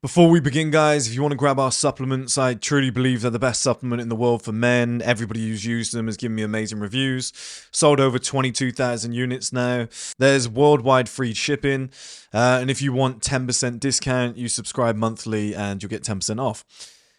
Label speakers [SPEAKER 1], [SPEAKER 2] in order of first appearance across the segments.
[SPEAKER 1] Before we begin, guys, if you want to grab our supplements, I truly believe they're the best supplement in the world for men. Everybody who's used them has given me amazing reviews. Sold over 22,000 units now. There's worldwide free shipping. And if you want 10% discount, you subscribe monthly and you'll get 10% off.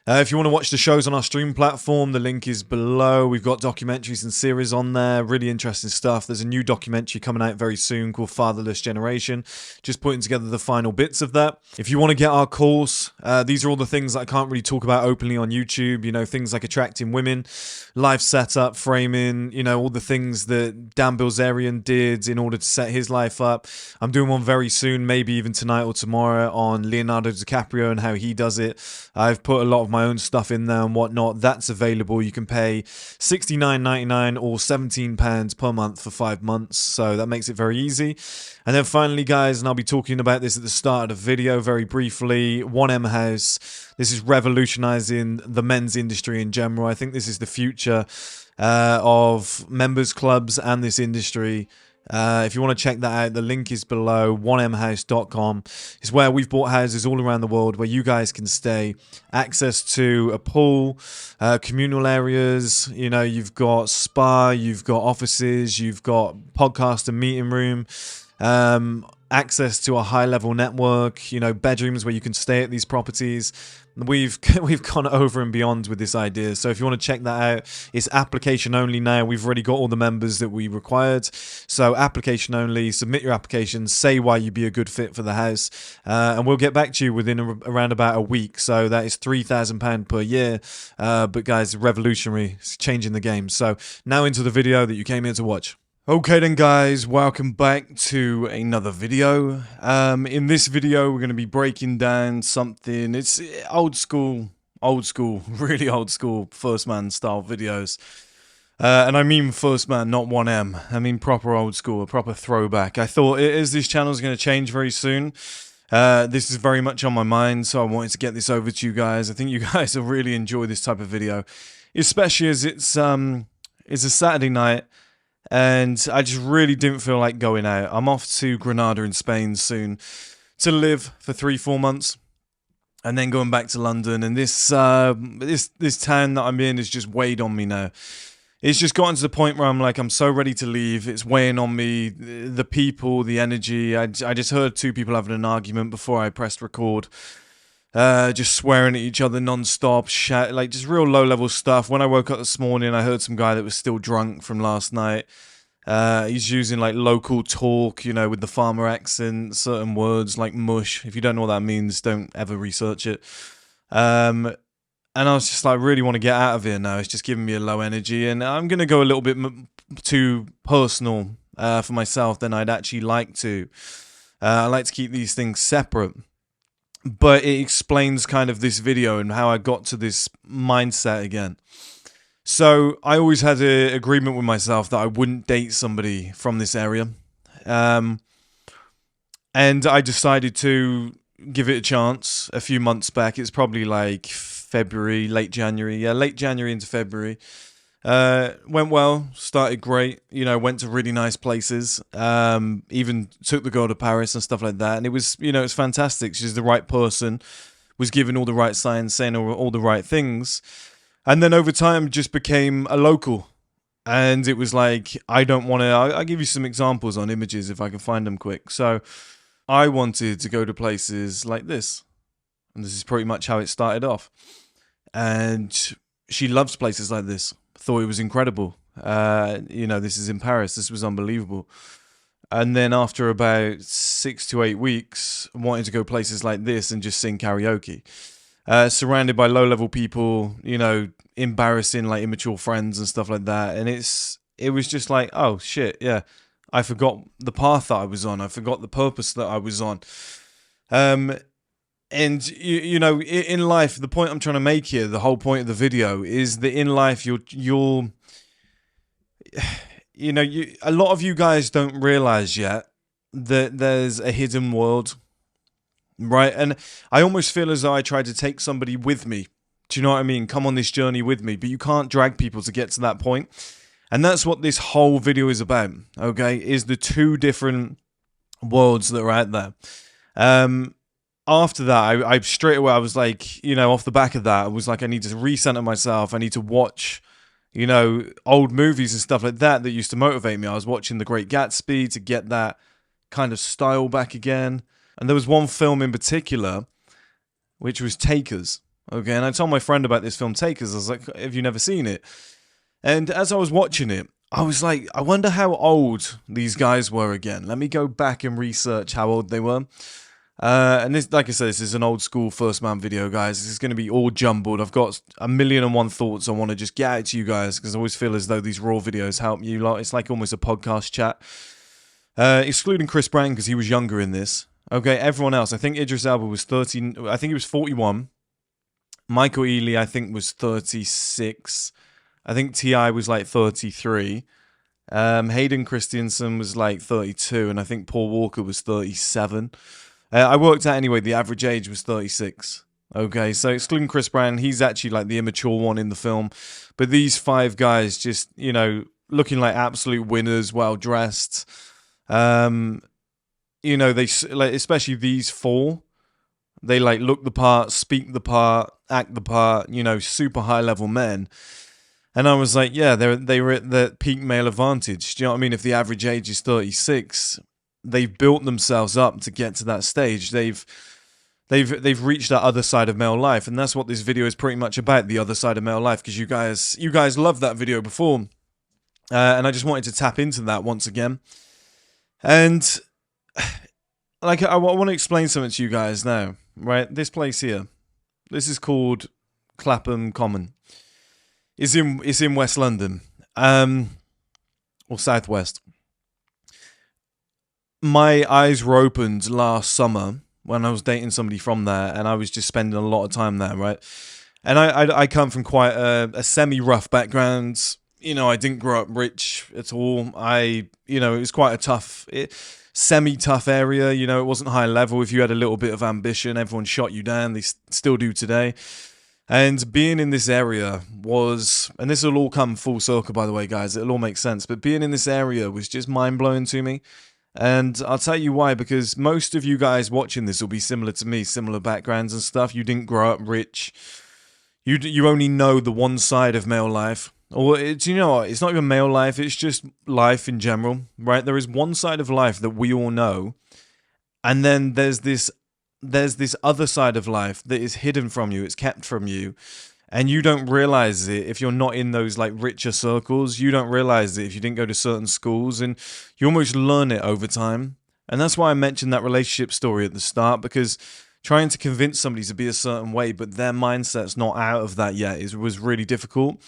[SPEAKER 1] If you want to watch the shows on our stream platform, the link is below. We've got documentaries and series on there. Really interesting stuff. There's a new documentary coming out very soon called Fatherless Generation. Just putting together the final bits of that. If you want to get our course, these are all the things that I can't really talk about openly on YouTube. You know, things like attracting women, life setup, framing, you know, all the things that Dan Bilzerian did in order to set his life up. I'm doing one very soon, maybe even tonight or tomorrow, on Leonardo DiCaprio and how he does it. I've put a lot of my own stuff in there and whatnot. That's available. You can pay $69.99 or £17 per month for 5 months, so that makes it very easy. And then finally, guys, and I'll be talking about this at the start of the video very briefly, 1M House. This is revolutionizing the men's industry in general. I think this is the future of members clubs and this industry. If you want to check that out, the link is below. 1mhouse.com. It's where we've bought houses all around the world where you guys can stay. Access to a pool, communal areas. You know, you've got spa, you've got offices, you've got podcast and meeting room. Access to a high-level network. You know, bedrooms where you can stay at these properties. We've gone over and beyond with this idea. So if you want to check that out, it's application only now. We've already got all the members that we required. So application only. Submit your application. Say why you'd be a good fit for the house. And we'll get back to you within around about a week. So that is £3,000 per year. But guys, revolutionary. It's changing the game. So now into the video that you came here to watch. Okay then, guys, welcome back to another video. In this video we're going to be breaking down something. It's old school, really old school first man style videos. And I mean first man, not 1M. I mean proper old school, a proper throwback. I thought, as this channel is going to change very soon, this is very much on my mind, so I wanted to get this over to you guys. I think you guys will really enjoy this type of video, especially as it's a Saturday night. And I just really didn't feel like going out. I'm off to Granada in Spain soon to live for 3-4 months, and then going back to London. And this town that I'm in has just weighed on me now. It's just gotten to the point where I'm like, I'm so ready to leave. It's weighing on me, the people, the energy. I just heard 2 people having an argument before I pressed record. Just swearing at each other non-stop, like just real low-level stuff. When I woke up this morning, I heard some guy that was still drunk from last night. He's using like local talk, you know, with the farmer accent, certain words like mush. If you don't know what that means, don't ever research it. And I was just like, really want to get out of here now. It's just giving me a low energy, and I'm going to go a little bit too personal for myself than I'd actually like to. I like to keep these things separate. But it explains kind of this video and how I got to this mindset again. So I always had an agreement with myself that I wouldn't date somebody from this area. And I decided to give it a chance a few months back. It's probably like February, late January. Yeah, late January into February. Went well, started great, you know, went to really nice places, even took the girl to Paris and stuff like that, and it was, you know, it's fantastic. She's the right person, was given all the right signs, saying all the right things, and then over time just became a local, and it was like, I don't want to, I'll give you some examples on images if I can find them quick. So I wanted to go to places like this, and this is pretty much how it started off, and she loves places like this. Thought it was incredible. You know, this is in Paris. This was unbelievable. And then after about 6 to 8 weeks, wanted to go places like this and just sing karaoke. Surrounded by low-level people, you know, embarrassing, like immature friends and stuff like that. And it was just like, oh shit, yeah. I forgot the path that I was on. I forgot the purpose that I was on. And, you know, in life, the point I'm trying to make here, the whole point of the video, is that in life, you'll you know, a lot of you guys don't realize yet that there's a hidden world, right? And I almost feel as though I tried to take somebody with me. Do you know what I mean? Come on this journey with me, but you can't drag people to get to that point. And that's what this whole video is about, okay? Is the 2 different worlds that are out there. after that, I straight away, I was like, off the back of that, I was like, I need to recenter myself. I need to watch, old movies and stuff like that used to motivate me. I was watching The Great Gatsby to get that kind of style back again. And there was one film in particular, which was Takers. Okay, and I told my friend about this film, Takers. I was like, have you never seen it? And as I was watching it, I was like, I wonder how old these guys were again. Let me go back and research how old they were. And this, like I said, this is an old school first man video, guys. This is going to be all jumbled. I've got 1,000,001 thoughts I want to just get out to you guys, because I always feel as though these raw videos help you lot. It's like almost a podcast chat. Excluding Chris Brown, because he was younger in this. Okay, everyone else. I think Idris Elba was 13. I think he was 41. Michael Ealy, I think, was 36. I think T.I. was like 33. Hayden Christensen was like 32. And I think Paul Walker was 37. I worked out anyway, the average age was 36. Okay, so excluding Chris Brown, he's actually like the immature one in the film. But these 5 guys just, looking like absolute winners, well dressed. They like, especially these 4, they like look the part, speak the part, act the part, super high level men. And I was like, yeah, they were at the peak male advantage. Do you know what I mean? If the average age is 36, they've built themselves up to get to that stage. They've reached that other side of male life, and that's what this video is pretty much about, the other side of male life, because you guys loved that video before. And I just wanted to tap into that once again. And like, I want to explain something to you guys now, right? This place here, this is called Clapham Common. It's in West London, or Southwest. My eyes were opened last summer when I was dating somebody from there, and I was just spending a lot of time there, right? And I come from quite a semi-rough background. I didn't grow up rich at all. It was quite a tough, semi-tough area. It wasn't high level. If you had a little bit of ambition, everyone shot you down. They still do today. And being in this area was, and this will all come full circle, by the way, guys, it'll all make sense, but being in this area was just mind-blowing to me. And I'll tell you why, because most of you guys watching this will be similar to me, similar backgrounds and stuff. You didn't grow up rich. You only know the one side of male life. Or, do you know what? It's not even male life, it's just life in general, right? There is one side of life that we all know, and then there's this other side of life that is hidden from you, it's kept from you, and you don't realize it if you're not in those like richer circles. You don't realize it if you didn't go to certain schools, and you almost learn it over time. And that's why I mentioned that relationship story at the start, because trying to convince somebody to be a certain way, but their mindset's not out of that yet, was really difficult.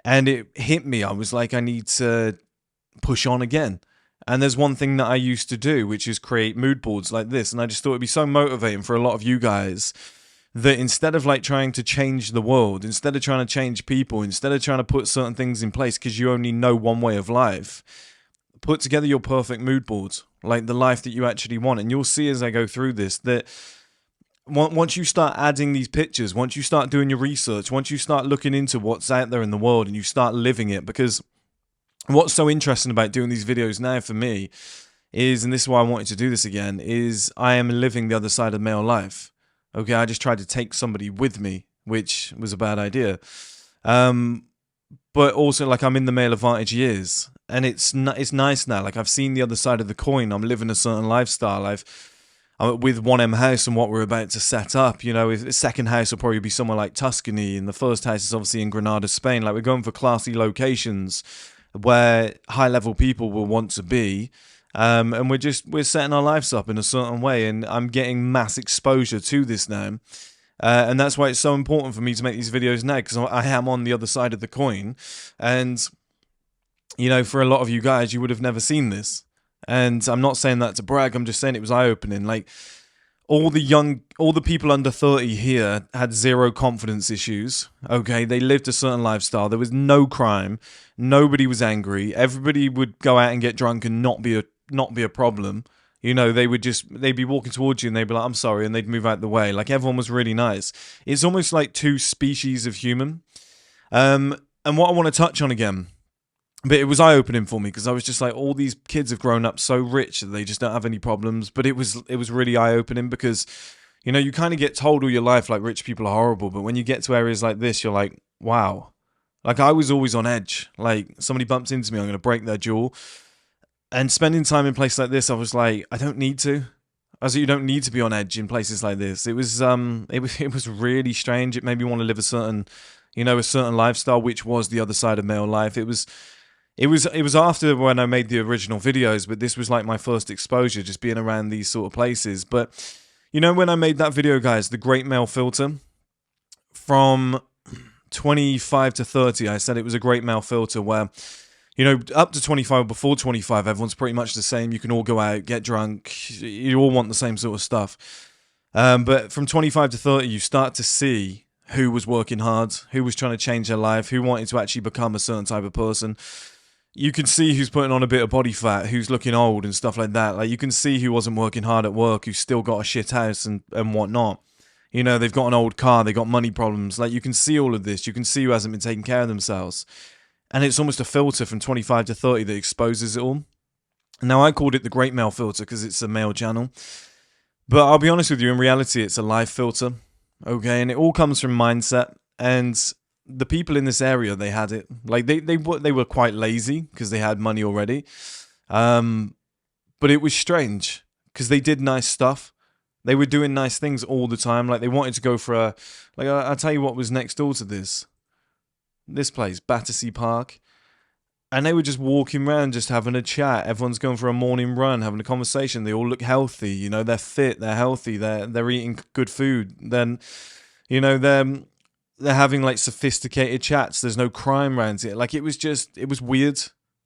[SPEAKER 1] And it hit me. I was like, I need to push on again. And there's one thing that I used to do, which is create mood boards like this. And I just thought it'd be so motivating for a lot of you guys that instead of like trying to change the world, instead of trying to change people, instead of trying to put certain things in place because you only know one way of life, put together your perfect mood boards, like the life that you actually want. And you'll see as I go through this that once you start adding these pictures, once you start doing your research, once you start looking into what's out there in the world and you start living it, because what's so interesting about doing these videos now for me is, and this is why I wanted to do this again, is I am living the other side of male life. Okay, I just tried to take somebody with me, which was a bad idea. But also, like, I'm in the male advantage years, and it's nice now. Like, I've seen the other side of the coin. I'm living a certain lifestyle. I'm with 1M House and what we're about to set up. The second house will probably be somewhere like Tuscany, and the first house is obviously in Granada, Spain. Like, we're going for classy locations where high-level people will want to be. And we're setting our lives up in a certain way, and I'm getting mass exposure to this now. And that's why it's so important for me to make these videos now, because I am on the other side of the coin. And, for a lot of you guys, you would have never seen this. And I'm not saying that to brag, I'm just saying it was eye-opening. Like, all the people under 30 here had zero confidence issues, okay? They lived a certain lifestyle. There was no crime. Nobody was angry. Everybody would go out and get drunk and not be a problem. They'd be walking towards you and they'd be like, I'm sorry, and they'd move out the way. Like, everyone was really nice. It's almost like two species of human. And what I want to touch on again, but it was eye-opening for me, because I was just like, all these kids have grown up so rich that they just don't have any problems. But it was really eye-opening, because You know, you kind of get told all your life, like, rich people are horrible. But when you get to areas like this, you're like, wow. Like, I was always on edge. Like, somebody bumps into me, I'm going to break their jaw. And spending time in places like this, I was like, I don't need to. I was like, you don't need to be on edge in places like this. It was really strange. It made me want to live a certain lifestyle, which was the other side of male life. It was after when I made the original videos, but this was like my first exposure, just being around these sort of places. But you know, when I made that video, guys, the Great Male Filter, from 25 to 30, I said it was a great male filter where, you know, up to 25, before 25, everyone's pretty much the same. You can all go out, get drunk. You all want the same sort of stuff. But from 25 to 30, you start to see who was working hard, who was trying to change their life, who wanted to actually become a certain type of person. You can see who's putting on a bit of body fat, who's looking old and stuff like that. Like, you can see who wasn't working hard at work, who's still got a shit house and whatnot. You know, they've got an old car, they've got money problems. Like, you can see all of this. You can see who hasn't been taking care of themselves. And it's almost a filter from 25 to 30 that exposes it all. Now, I called it the Great Male Filter because it's a male channel. But I'll be honest with you, in reality, it's a life filter. Okay, and it all comes from mindset. And the people in this area, they had it. Like, they were quite lazy because they had money already. But it was strange because they did nice stuff. They were doing nice things all the time. Like, they wanted to go for a... Like, I'll tell you what was next door to this. This place, Battersea Park. And they were just walking around, just having a chat. Everyone's going for a morning run, having a conversation. They all look healthy. You know, they're fit, they're healthy, they're eating good food. Then, you know, they're having, like, sophisticated chats. There's no crime around it. Like, it was weird.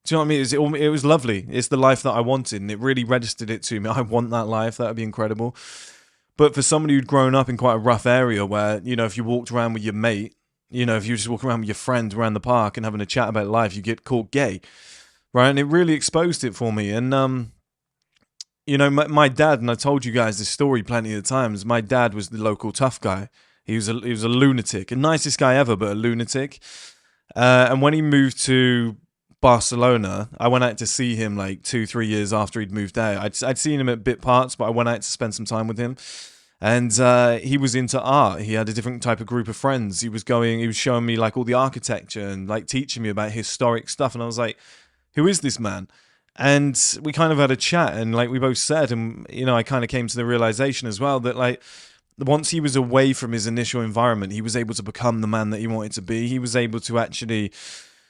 [SPEAKER 1] Do you know what I mean? It was lovely. It's the life that I wanted, and it really registered it to me. I want that life. That would be incredible. But for somebody who'd grown up in quite a rough area where, you know, if you walked around with your mate, you know, if you just walk around with your friend around the park and having a chat about life, you get called gay, right? And it really exposed it for me. And, you know, my dad, and I told you guys this story plenty of times, my dad was the local tough guy. He was a lunatic, the nicest guy ever, but a lunatic. And when he moved to Barcelona, I went out to see him like 2-3 years after he'd moved out. I'd seen him at bit parts, but I went out to spend some time with him. And he was into art. He had a different type of group of friends. He was showing me like all the architecture and like teaching me about historic stuff. And I was like, who is this man? And we kind of had a chat, and like we both said, and you know, I kind of came to the realization as well that like once he was away from his initial environment, he was able to become the man that he wanted to be. He was able to actually,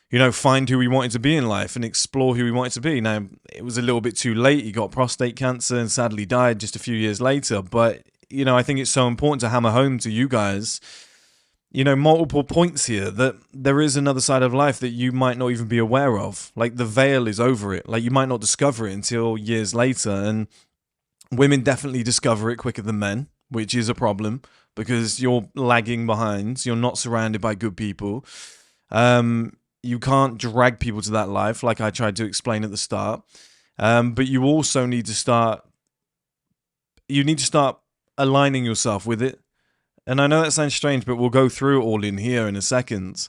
[SPEAKER 1] you know, find who he wanted to be in life and explore who he wanted to be. Now, it was a little bit too late. He got prostate cancer and sadly died just a few years later. But you know, I think it's so important to hammer home to you guys, you know, multiple points here that there is another side of life that you might not even be aware of. Like, the veil is over it. Like, you might not discover it until years later. And women definitely discover it quicker than men, which is a problem because you're lagging behind. You're not surrounded by good people. You can't drag people to that life like I tried to explain at the start. But you also need to start aligning yourself with it. And I know that sounds strange, but we'll go through it all in here in a second.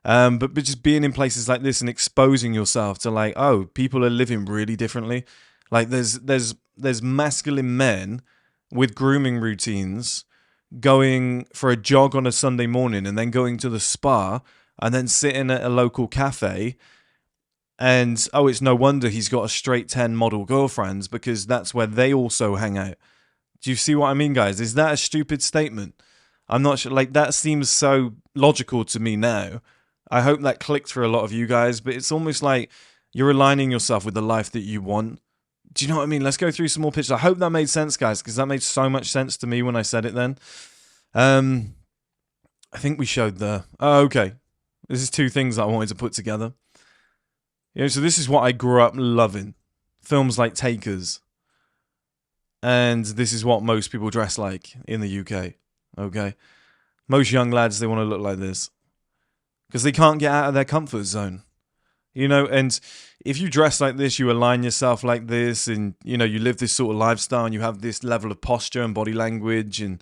[SPEAKER 1] But just being in places like this and exposing yourself to like, oh, people are living really differently. Like there's masculine men with grooming routines going for a jog on a Sunday morning and then going to the spa and then sitting at a local cafe. And, oh, it's no wonder he's got a straight 10 model girlfriends because that's where they also hang out. Do you see what I mean, guys? Is that a stupid statement? I'm not sure. Like, that seems so logical to me now. I hope that clicked for a lot of you guys, but it's almost like you're aligning yourself with the life that you want. Do you know what I mean? Let's go through some more pictures. I hope that made sense, guys, because that made so much sense to me when I said it then. I think we showed the... Oh, okay. This is two things that I wanted to put together. You know, so this is what I grew up loving. Films like Takers. And this is what most people dress like in the UK, okay? Most young lads, they want to look like this. Because they can't get out of their comfort zone. You know, and if you dress like this, you align yourself like this, and, you know, you live this sort of lifestyle, and you have this level of posture and body language, and,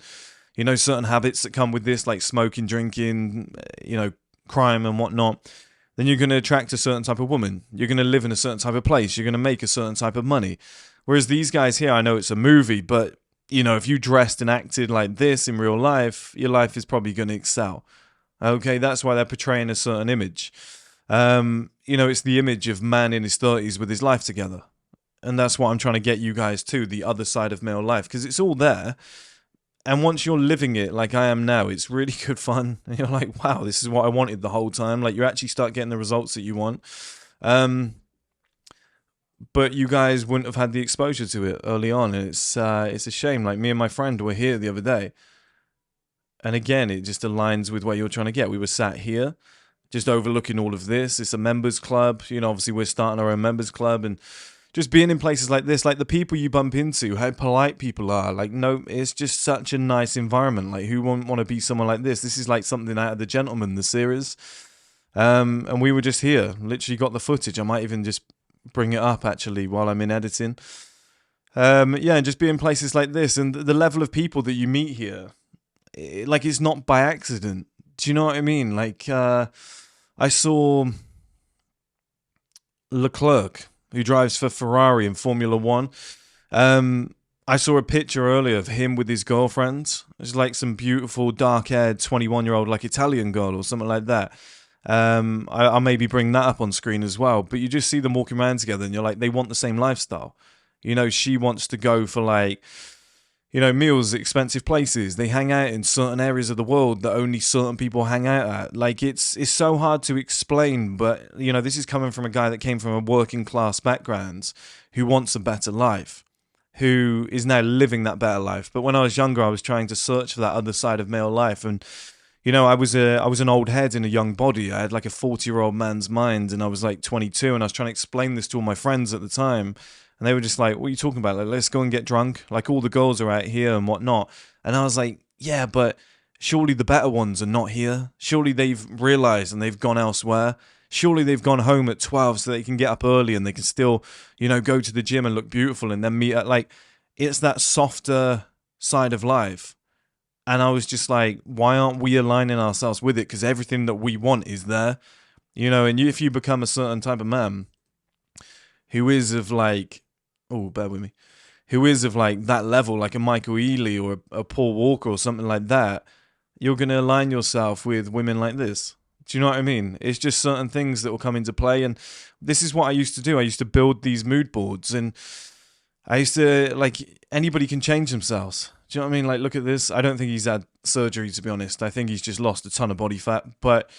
[SPEAKER 1] you know, certain habits that come with this, like smoking, drinking, you know, crime and whatnot, then you're going to attract a certain type of woman. You're going to live in a certain type of place. You're going to make a certain type of money. Whereas these guys here, I know it's a movie, but you know, if you dressed and acted like this in real life, your life is probably going to excel. Okay, that's why they're portraying a certain image. You know, it's the image of man in his 30s with his life together. And that's what I'm trying to get you guys to, the other side of male life, because it's all there. And once you're living it like I am now, it's really good fun. And you're like, wow, this is what I wanted the whole time. Like, you actually start getting the results that you want. But you guys wouldn't have had the exposure to it early on. And it's a shame. Like, me and my friend were here the other day. And again, it just aligns with what you're trying to get. We were sat here, just overlooking all of this. It's a members club. You know, obviously we're starting our own members club, and just being in places like this, like the people you bump into, how polite people are. Like, no, it's just such a nice environment. Like, who wouldn't want to be someone like this? This is like something out of The Gentleman, the series. And we were just here, literally got the footage. I might even just bring it up actually while I'm in editing. Yeah, and just be in places like this, and the level of people that you meet here, like, it's not by accident. Do you know what I mean? Like, I saw Leclerc, who drives for Ferrari in Formula One. I saw a picture earlier of him with his girlfriend. It's like some beautiful dark-haired 21-year-old, like Italian girl or something like that. I'll maybe bring that up on screen as well. But you just see them walking around together, and you're like, they want the same lifestyle. You know, she wants to go for, like, you know, meals at expensive places. They hang out in certain areas of the world that only certain people hang out at. Like, it's so hard to explain, but, you know, this is coming from a guy that came from a working class background who wants a better life, who is now living that better life. But when I was younger, I was trying to search for that other side of male life. And, you know, I was an old head in a young body. I had like a 40-year-old man's mind, and I was like 22, and I was trying to explain this to all my friends at the time. And they were just like, what are you talking about? Like, let's go and get drunk. Like, all the girls are out here and whatnot. And I was like, yeah, but surely the better ones are not here. Surely they've realized and they've gone elsewhere. Surely they've gone home at 12 so they can get up early and they can still, you know, go to the gym and look beautiful and then meet at, like, it's that softer side of life. And I was just like, why aren't we aligning ourselves with it? Because everything that we want is there, you know. And if you become a certain type of man who is of, like, oh, bear with me, who is of, like, that level, like a Michael Ealy or a Paul Walker or something like that, you're going to align yourself with women like this. Do you know what I mean? It's just certain things that will come into play. And this is what I used to do. I used to build these mood boards, and I used to, like, anybody can change themselves. Do you know what I mean? Like, look at this. I don't think he's had surgery, to be honest. I think he's just lost a ton of body fat, but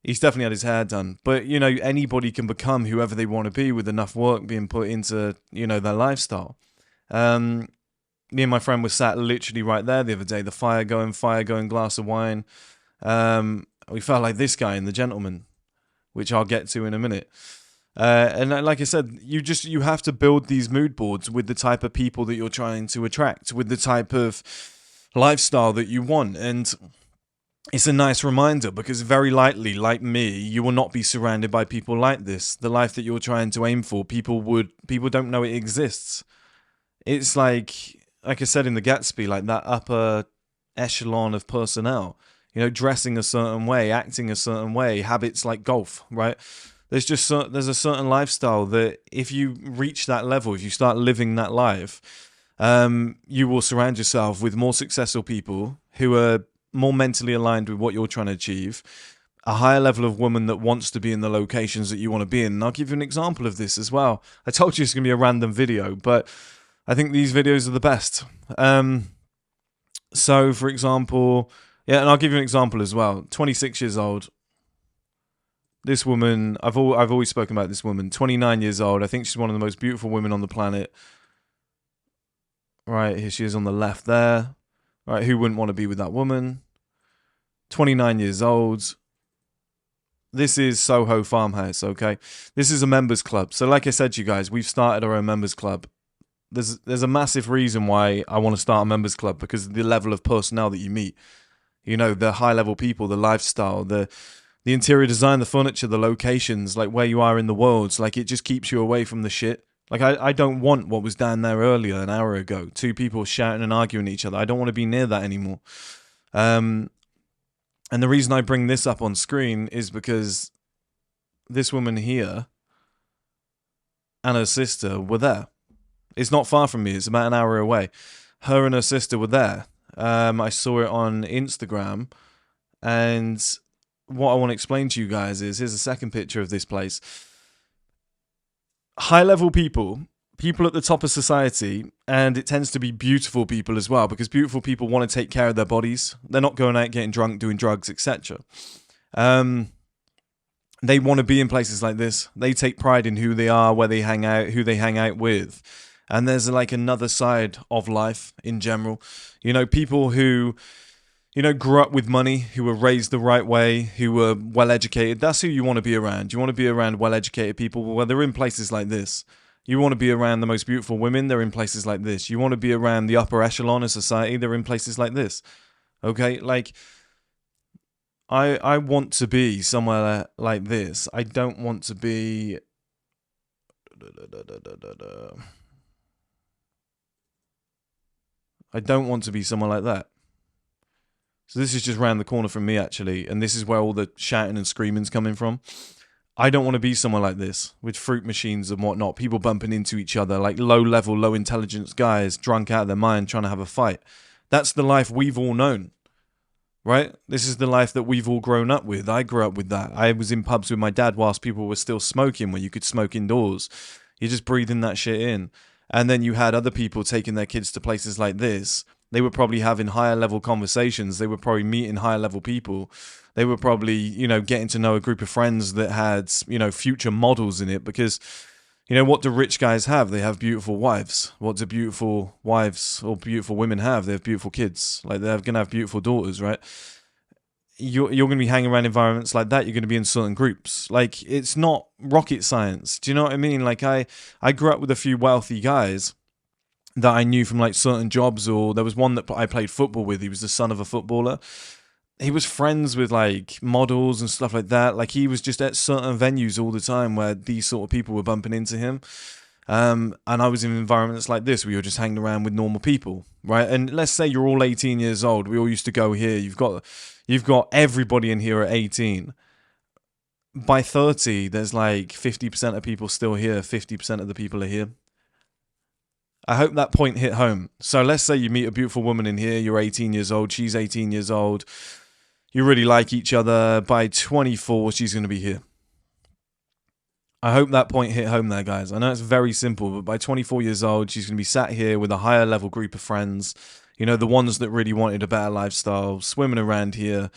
[SPEAKER 1] he's definitely had his hair done. But, you know, anybody can become whoever they want to be with enough work being put into, you know, their lifestyle. Me and my friend were sat literally right there the other day. The fire going, glass of wine. We felt like this guy in The Gentleman, which I'll get to in a minute. And like I said, you have to build these mood boards with the type of people that you're trying to attract, with the type of lifestyle that you want. And it's a nice reminder, because very likely, like me, you will not be surrounded by people like this. The life that you're trying to aim for, people don't know it exists. It's like I said in The Gatsby, like that upper echelon of personnel, you know, dressing a certain way, acting a certain way, habits like golf, right? There's a certain lifestyle that if you reach that level, if you start living that life, you will surround yourself with more successful people who are more mentally aligned with what you're trying to achieve, a higher level of woman that wants to be in the locations that you want to be in. And I'll give you an example of this as well. I told you it's going to be a random video, but I think these videos are the best. So, for example, yeah, and I'll give you an example as well. 26 years old. This woman, I've always spoken about this woman. 29 years old. I think she's one of the most beautiful women on the planet. Right, here she is on the left there. Right, who wouldn't want to be with that woman? 29 years old. This is Soho Farmhouse, okay? This is a members club. So like I said to you guys, we've started our own members club. There's a massive reason why I want to start a members club, because of the level of personnel that you meet. You know, the high-level people, the lifestyle, the interior design, the furniture, the locations, like where you are in the world. Like, it just keeps you away from the shit. Like, I don't want what was down there earlier, an hour ago. Two people shouting and arguing at each other. I don't want to be near that anymore. And the reason I bring this up on screen is because this woman here and her sister were there. It's not far from me. It's about an hour away. Her and her sister were there. I saw it on Instagram, and what I want to explain to you guys is, here's a second picture of this place. High level people at the top of society, and it tends to be beautiful people as well, because beautiful people want to take care of their bodies. They're not going out getting drunk, doing drugs, etc. They want to be in places like this. They take pride in who they are, where they hang out, who they hang out with. And there's like another side of life in general. You know, people who, you know, grew up with money, who were raised the right way, who were well educated. That's who you want to be around. You want to be around well educated people. Well, they're in places like this. You want to be around the most beautiful women. They're in places like this. You want to be around the upper echelon of society. They're in places like this. Okay, like I want to be somewhere like this. I don't want to be. I don't want to be somewhere like that. So this is just round the corner from me, actually, and this is where all the shouting and screaming's coming from. I don't want to be somewhere like this, with fruit machines and whatnot, people bumping into each other, like low-level, low-intelligence guys, drunk out of their mind, trying to have a fight. That's the life we've all known, right? This is the life that we've all grown up with. I grew up with that. I was in pubs with my dad whilst people were still smoking, where you could smoke indoors. You're just breathing that shit in. And then you had other people taking their kids to places like this. They were probably having higher level conversations. They were probably meeting higher level people. They were probably, you know, getting to know a group of friends that had, you know, future models in it. Because, you know, what do rich guys have? They have beautiful wives. What do beautiful wives or beautiful women have? They have beautiful kids. Like, they're going to have beautiful daughters, right? You're going to be hanging around environments like that. You're going to be in certain groups. Like, it's not rocket science. Do you know what I mean? Like, I grew up with a few wealthy guys that I knew from like certain jobs, or there was one that I played football with. He was the son of a footballer. He was friends with like models and stuff like that. Like, he was just at certain venues all the time where these sort of people were bumping into him. And I was in environments like this where you're just hanging around with normal people, right? And let's say you're all 18 years old. We all used to go here. You've got everybody in here at 18. By 30, there's like 50% of people still here. 50% of the people are here. I hope that point hit home. So let's say you meet a beautiful woman in here. You're 18 years old. She's 18 years old. You really like each other. By 24, she's going to be here. I hope that point hit home there, guys. I know it's very simple, but by 24 years old, she's going to be sat here with a higher level group of friends. You know, the ones that really wanted a better lifestyle, swimming around here.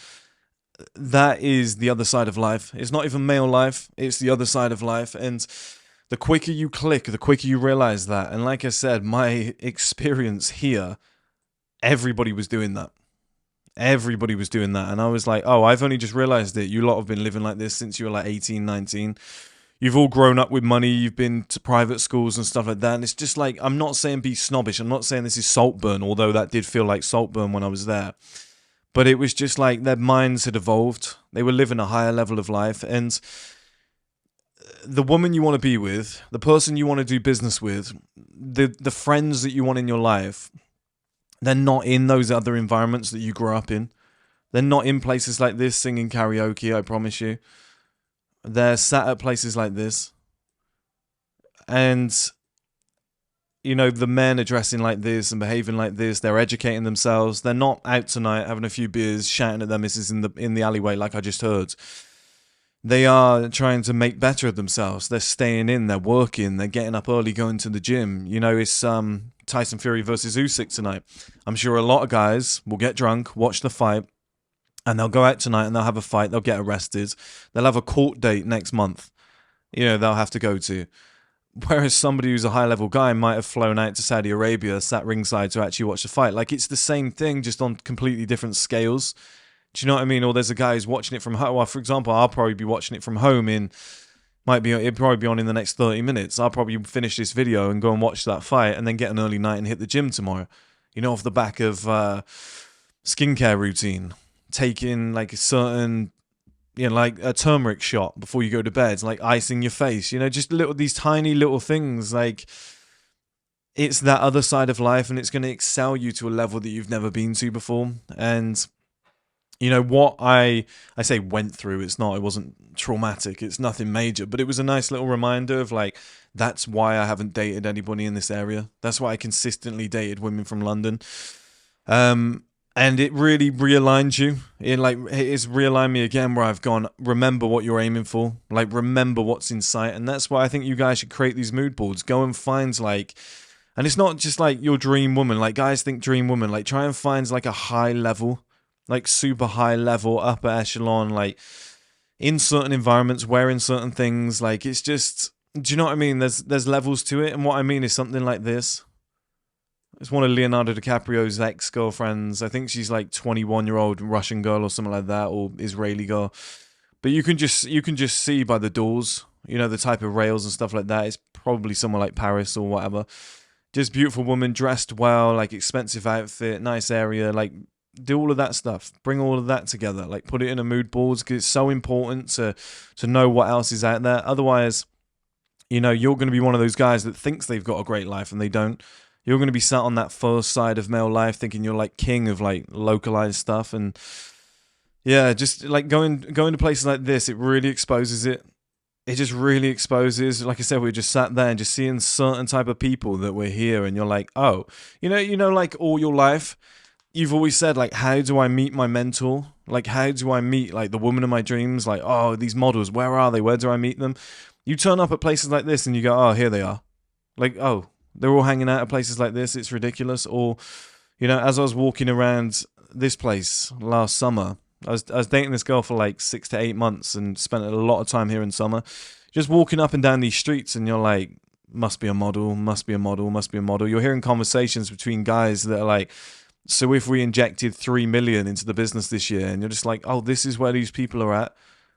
[SPEAKER 1] That is the other side of life. It's not even male life. It's the other side of life. And the quicker you click, the quicker you realize that. And like I said, my experience here, everybody was doing that. Everybody was doing that. And I was like, oh, I've only just realized it. You lot have been living like this since you were like 18, 19. You've all grown up with money. You've been to private schools and stuff like that. And it's just like, I'm not saying be snobbish. I'm not saying this is Saltburn, although that did feel like Saltburn when I was there. But it was just like their minds had evolved. They were living a higher level of life. And the woman you want to be with, the person you want to do business with, the friends that you want in your life, they're not in those other environments that you grew up in. They're not in places like this singing karaoke, I promise you. They're sat at places like this. And, you know, the men are dressing like this and behaving like this. They're educating themselves. They're not out tonight having a few beers, shouting at their missus in the alleyway like I just heard. They are trying to make better of themselves. They're staying in, they're working, they're getting up early, going to the gym. You know, it's Tyson Fury versus Usyk tonight. I'm sure a lot of guys will get drunk, watch the fight, and they'll go out tonight and they'll have a fight, they'll get arrested. They'll have a court date next month, you know, they'll have to go to. Whereas somebody who's a high-level guy might have flown out to Saudi Arabia, sat ringside to actually watch the fight. Like, it's the same thing, just on completely different scales. Do you know what I mean? Or there's a guy who's watching it from home. Well, for example, I'll probably be watching it from home it'll probably be on in the next 30 minutes. I'll probably finish this video and go and watch that fight and then get an early night and hit the gym tomorrow. You know, off the back of skincare routine. Taking like a certain, you know, like a turmeric shot before you go to bed, like icing your face, you know, just these tiny little things. Like, it's that other side of life, and it's going to excel you to a level that you've never been to before. And you know, what I say went through, it's not, it wasn't traumatic, it's nothing major, but it was a nice little reminder of like, that's why I haven't dated anybody in this area. That's why I consistently dated women from London. And it really realigns you. It's realigned me again, where I've gone, remember what you're aiming for. Like, remember what's in sight. And that's why I think you guys should create these mood boards. Go and find like, and it's not just like your dream woman. Like, guys think dream woman. Like, try and find like a high level, like super high level, upper echelon, like in certain environments, wearing certain things. Like, it's just, do you know what I mean? There's levels to it. And what I mean is something like this. It's one of Leonardo DiCaprio's ex-girlfriends. I think she's like 21-year-old Russian girl or something like that, or Israeli girl. But you can just see by the doors, you know, the type of rails and stuff like that. It's probably somewhere like Paris or whatever. Just beautiful woman, dressed well, like expensive outfit, nice area. Like, do all of that stuff. Bring all of that together. Like, put it in a mood boards, because it's so important to know what else is out there. Otherwise, you know, you're going to be one of those guys that thinks they've got a great life and they don't. You're going to be sat on that first side of male life thinking you're like king of like localized stuff. And yeah, just like going to places like this, it really exposes it. It just really exposes, like I said, we just sat there and just seeing certain type of people that we're here, and you're like, oh, you know, like all your life, you've always said like, how do I meet my mentor? Like, how do I meet like the woman of my dreams? Like, oh, these models, where are they? Where do I meet them? You turn up at places like this and you go, oh, here they are. Like, oh, they're all hanging out at places like this. It's ridiculous. Or, you know, as I was walking around this place last summer, I was dating this girl for like 6 to 8 months and spent a lot of time here in summer. Just walking up and down these streets, and you're like, must be a model, must be a model, must be a model. You're hearing conversations between guys that are like, so if we injected 3 million into the business this year, and you're just like, oh, this is where these people are at.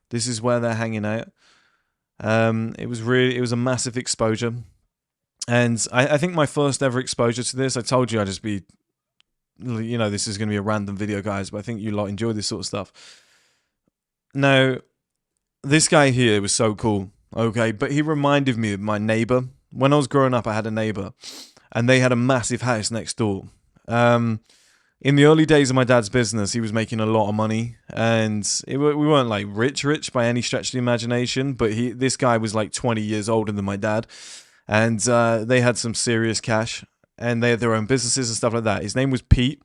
[SPEAKER 1] This is where they're hanging out. It was a massive exposure. And I think my first ever exposure to this, I told you I'd just be, you know, this is going to be a random video, guys, but I think you lot enjoy this sort of stuff. Now, this guy here was so cool, okay, but he reminded me of my neighbor. When I was growing up, I had a neighbor, and they had a massive house next door. In the early days of my dad's business, he was making a lot of money, and we weren't like rich by any stretch of the imagination, but this guy was like 20 years older than my dad. And they had some serious cash, and they had their own businesses and stuff like that. His name was Pete,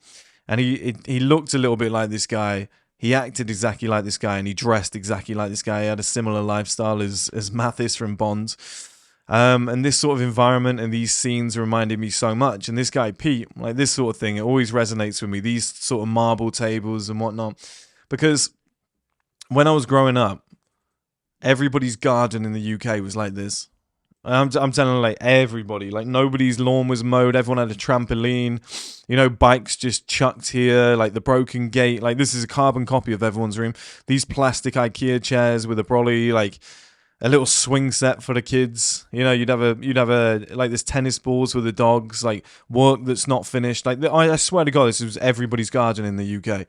[SPEAKER 1] and he looked a little bit like this guy. He acted exactly like this guy, and he dressed exactly like this guy. He had a similar lifestyle as Mathis from Bond. And this sort of environment and these scenes reminded me so much. And this guy, Pete, like this sort of thing, it always resonates with me. These sort of marble tables and whatnot. Because when I was growing up, everybody's garden in the UK was like this. I'm telling you, like everybody, like nobody's lawn was mowed. Everyone had a trampoline, you know, bikes just chucked here, like the broken gate. Like this is a carbon copy of everyone's room. These plastic IKEA chairs with a brolly, like a little swing set for the kids. You know, you'd have a like this tennis balls with the dogs, like work that's not finished. Like I swear to God, this was everybody's garden in the UK.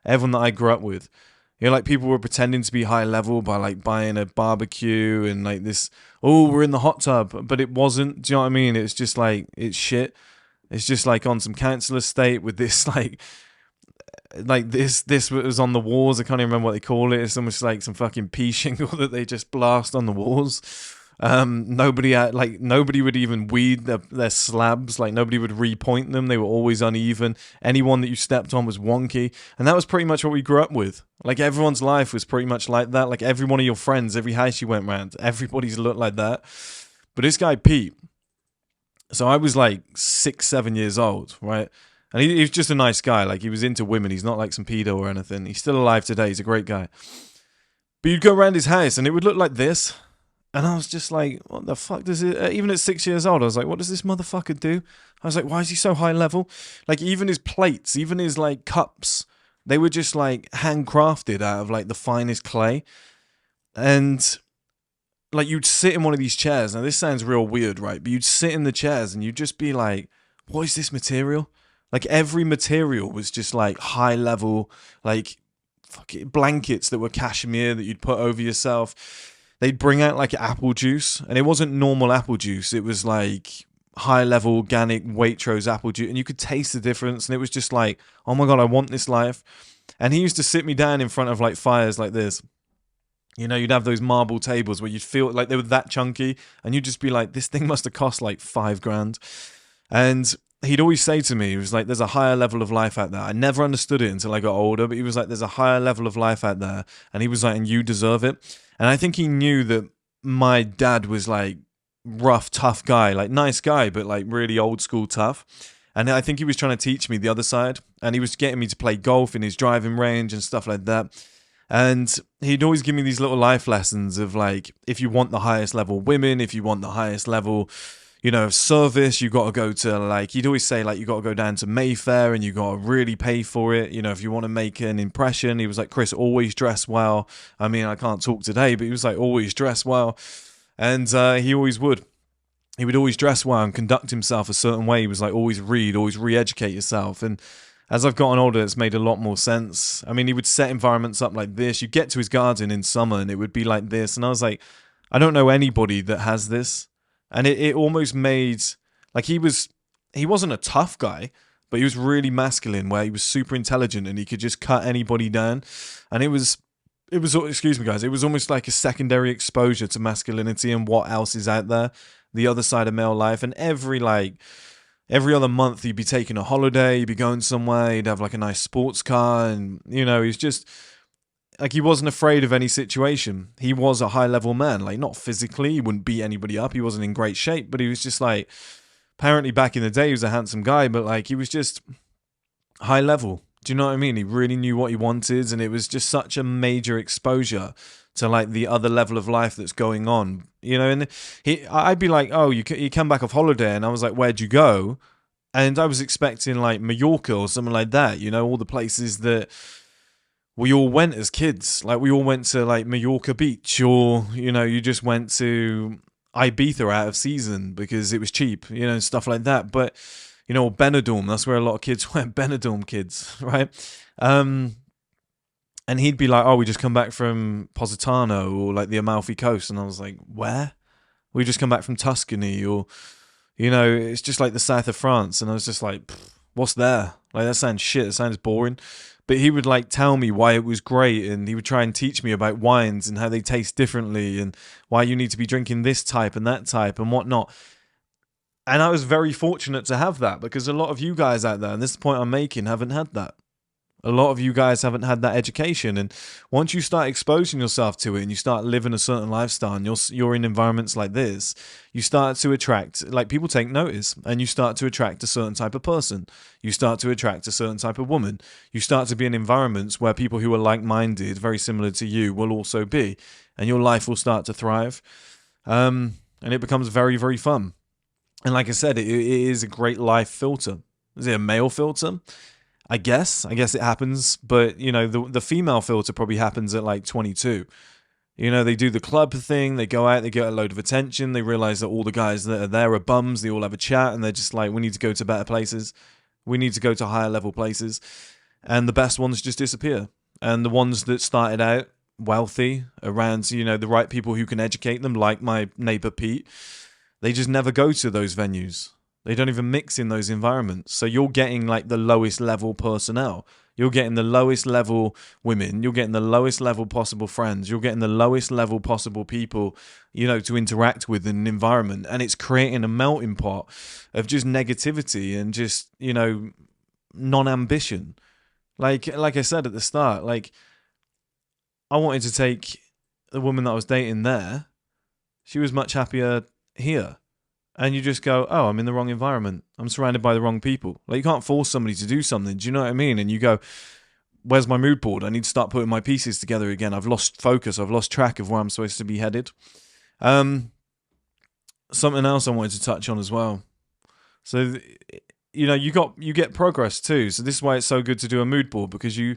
[SPEAKER 1] Everyone that I grew up with. You know, like people were pretending to be high level by like buying a barbecue and like this, oh, we're in the hot tub, but it wasn't. Do you know what I mean? It's just like, it's shit. It's just like on some council estate with this like this was on the walls. I can't even remember what they call it. It's almost like some fucking pea shingle that they just blast on the walls. Nobody would even weed their slabs. Like nobody would repoint them. They were always uneven. Anyone that you stepped on was wonky, and that was pretty much what we grew up with. Like everyone's life was pretty much like that. Like every one of your friends, every house you went round, everybody's looked like that. But this guy Pete, so I was like 6-7 years old, right? And he was just a nice guy. Like he was into women. He's not like some pedo or anything. He's still alive today. He's a great guy. But you'd go around his house and it would look like this. And I was just like, what the fuck does it... even at 6 years old, I was like, what does this motherfucker do? I was like, why is he so high level? Like, even his plates, even his, like, cups, they were just, like, handcrafted out of, like, the finest clay. And, like, you'd sit in one of these chairs. Now, this sounds real weird, right? But you'd sit in the chairs and you'd just be like, what is this material? Like, every material was just, like, high level, like, fucking blankets that were cashmere that you'd put over yourself. They'd bring out like apple juice, and it wasn't normal apple juice. It was like high-level organic Waitrose apple juice, and you could taste the difference. And it was just like, oh my God, I want this life. And he used to sit me down in front of like fires like this. You know, you'd have those marble tables where you'd feel like they were that chunky, and you'd just be like, this thing must have cost like $5,000. And he'd always say to me, he was like, there's a higher level of life out there. I never understood it until I got older, but he was like, there's a higher level of life out there. And he was like, and you deserve it. And I think he knew that my dad was like rough, tough guy, like nice guy, but like really old school tough. And I think he was trying to teach me the other side. And he was getting me to play golf in his driving range and stuff like that. And he'd always give me these little life lessons of like, if you want the highest level women, if you want the highest level, you know, of service, you got to go to like, he'd always say like, you got to go down to Mayfair and you got to really pay for it. You know, if you want to make an impression, he was like, Chris, always dress well. I mean, I can't talk today, but he was like, always dress well. And he always would. He would always dress well and conduct himself a certain way. He was like, always read, always re-educate yourself. And as I've gotten older, it's made a lot more sense. I mean, he would set environments up like this. You get to his garden in summer and it would be like this. And I was like, I don't know anybody that has this. And it almost made, like he wasn't a tough guy, but he was really masculine where he was super intelligent and he could just cut anybody down. And it was, excuse me guys, it was almost like a secondary exposure to masculinity and what else is out there, the other side of male life. And every other month you'd be taking a holiday, you'd be going somewhere, you'd have like a nice sports car, and you know, he's just like, he wasn't afraid of any situation. He was a high level man, like not physically, he wouldn't beat anybody up, he wasn't in great shape, but he was just like, apparently back in the day he was a handsome guy, but like he was just high level. Do you know what I mean? He really knew what he wanted, and it was just such a major exposure to like the other level of life that's going on, you know. And I'd be like, oh, you come back off holiday, and I was like, where'd you go? And I was expecting like Mallorca or something like that, you know, all the places that we all went as kids. Like we all went to like Mallorca Beach, or you know, you just went to Ibiza out of season because it was cheap, you know, stuff like that. But you know, Benidorm, that's where a lot of kids went, Benidorm kids, right? And he'd be like, oh, we just come back from Positano or like the Amalfi Coast. And I was like, where? We just come back from Tuscany, or, you know, it's just like the south of France. And I was just like, what's there? Like, that sounds shit. It sounds boring. But he would like tell me why it was great. And he would try and teach me about wines and how they taste differently and why you need to be drinking this type and that type and whatnot. And I was very fortunate to have that, because a lot of you guys out there, and this is the point I'm making, haven't had that. A lot of you guys haven't had that education. And once you start exposing yourself to it and you start living a certain lifestyle and you're in environments like this, you start to attract, like people take notice, and you start to attract a certain type of person. You start to attract a certain type of woman. You start to be in environments where people who are like-minded, very similar to you, will also be. And your life will start to thrive. And it becomes very, very fun. And like I said, it is a great life filter. Is it a male filter? I guess it happens, but you know, the female filter probably happens at like 22. You know, they do the club thing, they go out, they get a load of attention, they realize that all the guys that are there are bums, they all have a chat, and they're just like, we need to go to better places, we need to go to higher level places, and the best ones just disappear. And the ones that started out wealthy, around, you know, the right people who can educate them, like my neighbor Pete, they just never go to those venues. They don't even mix in those environments. So you're getting like the lowest level personnel. You're getting the lowest level women. You're getting the lowest level possible friends. You're getting the lowest level possible people, you know, to interact with in an environment. And it's creating a melting pot of just negativity and just, you know, non-ambition. Like I said at the start, like I wanted to take the woman that I was dating there. She was much happier here. And you just go, oh, I'm in the wrong environment. I'm surrounded by the wrong people. Like, you can't force somebody to do something. Do you know what I mean? And you go, where's my mood board? I need to start putting my pieces together again. I've lost focus. I've lost track of where I'm supposed to be headed. Something else I wanted to touch on as well. So, you know, you get progress too. So this is why it's so good to do a mood board, because you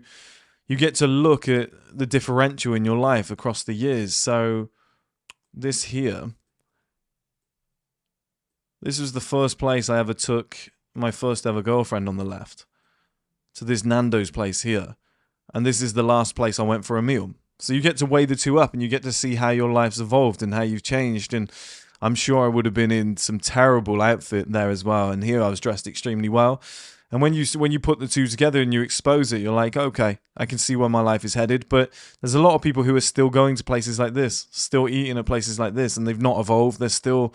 [SPEAKER 1] get to look at the differential in your life across the years. So this here. This was the first place I ever took my first ever girlfriend on the left, to this Nando's place here. And this is the last place I went for a meal. So you get to weigh the two up, and you get to see how your life's evolved and how you've changed. And I'm sure I would have been in some terrible outfit there as well. And here I was dressed extremely well. And when you put the two together and you expose it, you're like, okay, I can see where my life is headed. But there's a lot of people who are still going to places like this, still eating at places like this, and they've not evolved. They're still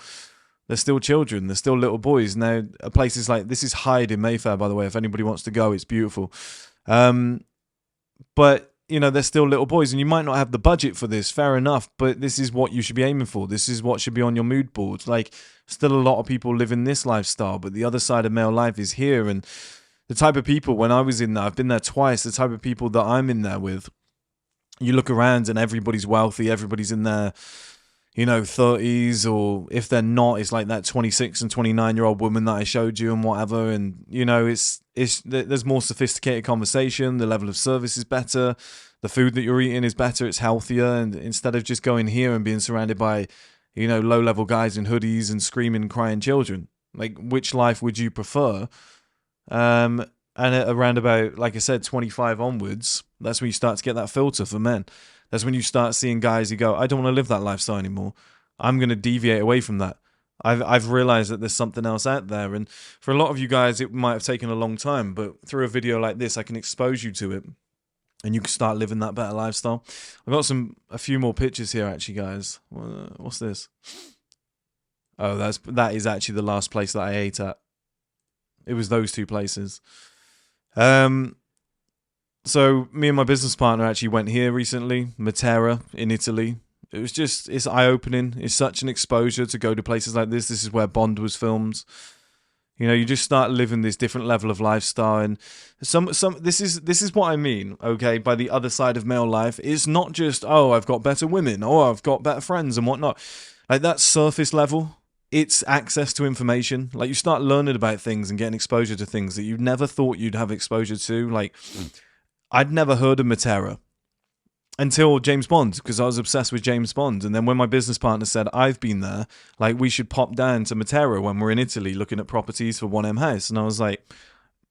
[SPEAKER 1] children. They're still little boys. Now, places like this is Hyde in Mayfair, by the way. If anybody wants to go, it's beautiful. But you know, they're still little boys, and you might not have the budget for this. Fair enough, but this is what you should be aiming for. This is what should be on your mood boards. Like, still a lot of people live in this lifestyle, but the other side of male life is here. And the type of people, when I was in there, I've been there twice, the type of people that I'm in there with, you look around and everybody's wealthy, everybody's in their, you know, 30s, or if they're not, it's like that 26 and 29-year-old woman that I showed you and whatever. And, you know, there's more sophisticated conversation. The level of service is better. The food that you're eating is better. It's healthier. And instead of just going here and being surrounded by, you know, low-level guys in hoodies and screaming, crying children, like, which life would you prefer? And at around about, like I said, 25 onwards, that's when you start to get that filter for men. That's when you start seeing guys who go, I don't want to live that lifestyle anymore. I'm going to deviate away from that. I've realized that there's something else out there. And for a lot of you guys, it might have taken a long time, but through a video like this, I can expose you to it and you can start living that better lifestyle. I've got a few more pictures here, actually, guys. What's this? Oh, that is actually the last place that I ate at. It was those two places. So me and my business partner actually went here recently, Matera in Italy. It's eye-opening. It's such an exposure to go to places like this. This is where Bond was filmed. You know, you just start living this different level of lifestyle. And this is what I mean, okay, by the other side of male life. It's not just, oh, I've got better women, or I've got better friends and whatnot. Like, that's surface level. It's access to information. Like, you start learning about things and getting exposure to things that you never thought you'd have exposure to. Like, I'd never heard of Matera until James Bond, because I was obsessed with James Bond. And then when my business partner said, I've been there, like, we should pop down to Matera when we're in Italy looking at properties for 1M House. And I was like,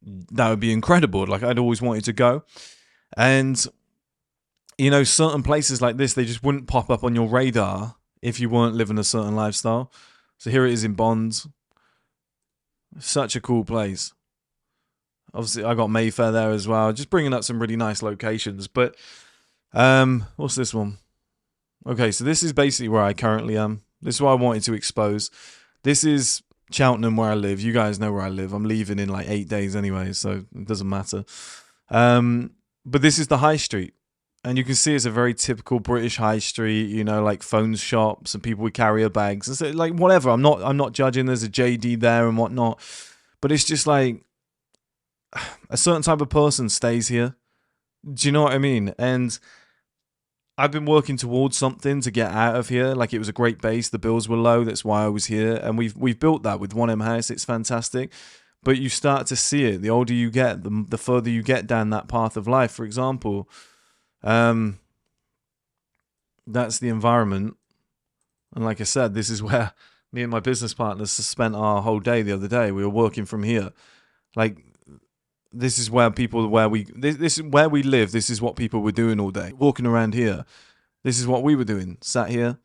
[SPEAKER 1] that would be incredible. Like, I'd always wanted to go. And, you know, certain places like this, they just wouldn't pop up on your radar if you weren't living a certain lifestyle. So here it is in Bond. Such a cool place. Obviously, I got Mayfair there as well. Just bringing up some really nice locations. But what's this one? Okay, so this is basically where I currently am. This is what I wanted to expose. This is Cheltenham, where I live. You guys know where I live. I'm leaving in like 8 days anyway, so it doesn't matter. But this is the high street. And you can see it's a very typical British high street, you know, like phone shops and people with carrier bags. And so, like, whatever. I'm not judging. There's a JD there and whatnot. But it's just like, a certain type of person stays here. Do you know what I mean? And I've been working towards something to get out of here. Like, it was a great base. The bills were low. That's why I was here. And we've built that with 1M House. It's fantastic. But you start to see it. The older you get, the further you get down that path of life. For example, that's the environment. And like I said, this is where me and my business partners spent our whole day the other day. We were working from here. Like, this is where this is where we live. This is what people were doing all day. Walking around here. This is what we were doing. Sat here.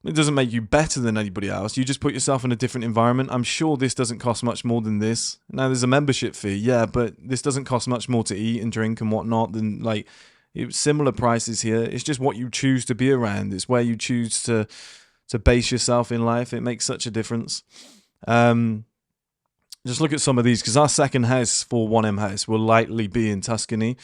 [SPEAKER 1] It doesn't make you better than anybody else. You just put yourself in a different environment. I'm sure this doesn't cost much more than this. Now, there's a membership fee, yeah, but this doesn't cost much more to eat and drink and whatnot than, like, similar prices here. It's just what you choose to be around. It's where you choose to base yourself in life. It makes such a difference. Just look at some of these, because our second house for 1M House will likely be in Tuscany.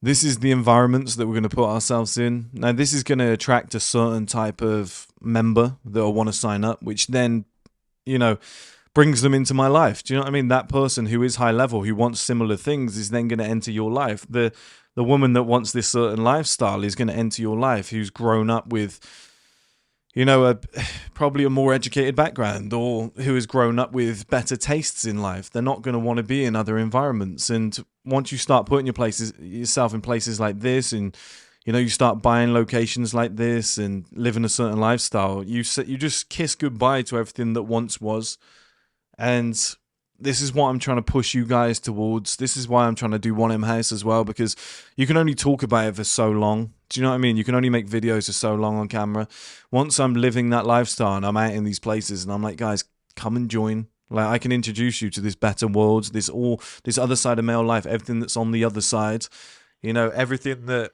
[SPEAKER 1] This is the environments that we're going to put ourselves in. Now, this is going to attract a certain type of member that will want to sign up, which then, you know, brings them into my life. Do you know what I mean? That person who is high level, who wants similar things, is then going to enter your life. The woman that wants this certain lifestyle is going to enter your life, who's grown up with, you know, probably a more educated background, or who has grown up with better tastes in life. They're not going to want to be in other environments. And once you start putting yourself in places like this, and, you know, you start buying locations like this and living a certain lifestyle, you just kiss goodbye to everything that once was. And this is what I'm trying to push you guys towards. This is why I'm trying to do 1M House as well, because you can only talk about it for so long. Do you know what I mean? You can only make videos for so long on camera. Once I'm living that lifestyle and I'm out in these places and I'm like, guys, come and join. Like, I can introduce you to this better world, this other side of male life, everything that's on the other side. You know, everything that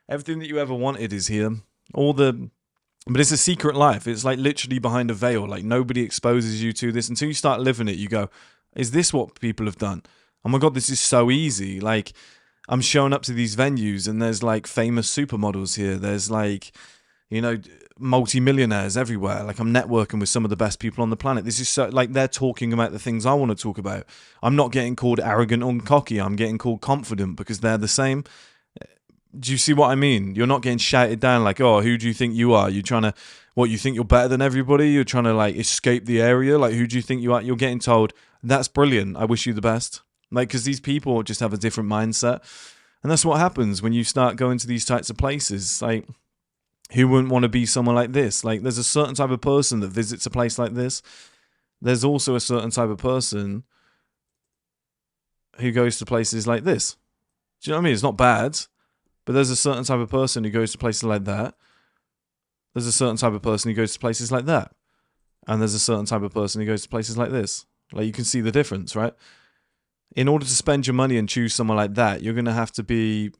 [SPEAKER 1] you ever wanted is here. But it's a secret life. It's like literally behind a veil. Like, nobody exposes you to this until you start living it. You go, is this what people have done? Oh my God, this is so easy. Like, I'm showing up to these venues and there's like famous supermodels here. There's like, you know, multi-millionaires everywhere. Like, I'm networking with some of the best people on the planet. This is so, like, they're talking about the things I want to talk about. I'm not getting called arrogant or cocky. I'm getting called confident because they're the same. Do you see what I mean? You're not getting shouted down like, oh, who do you think you are? You're trying to, what, you think you're better than everybody? You're trying to like escape the area? Like, who do you think you are? You're getting told, that's brilliant. I wish you the best. Like, because these people just have a different mindset. And that's what happens when you start going to these types of places. Like, who wouldn't want to be someone like this? Like, there's a certain type of person that visits a place like this. There's also a certain type of person who goes to places like this. Do you know what I mean? It's not bad. But there's a certain type of person who goes to places like that. There's a certain type of person who goes to places like that. And there's a certain type of person who goes to places like this. Like, you can see the difference, right? In order to spend your money and choose someone like that, you're going to have to be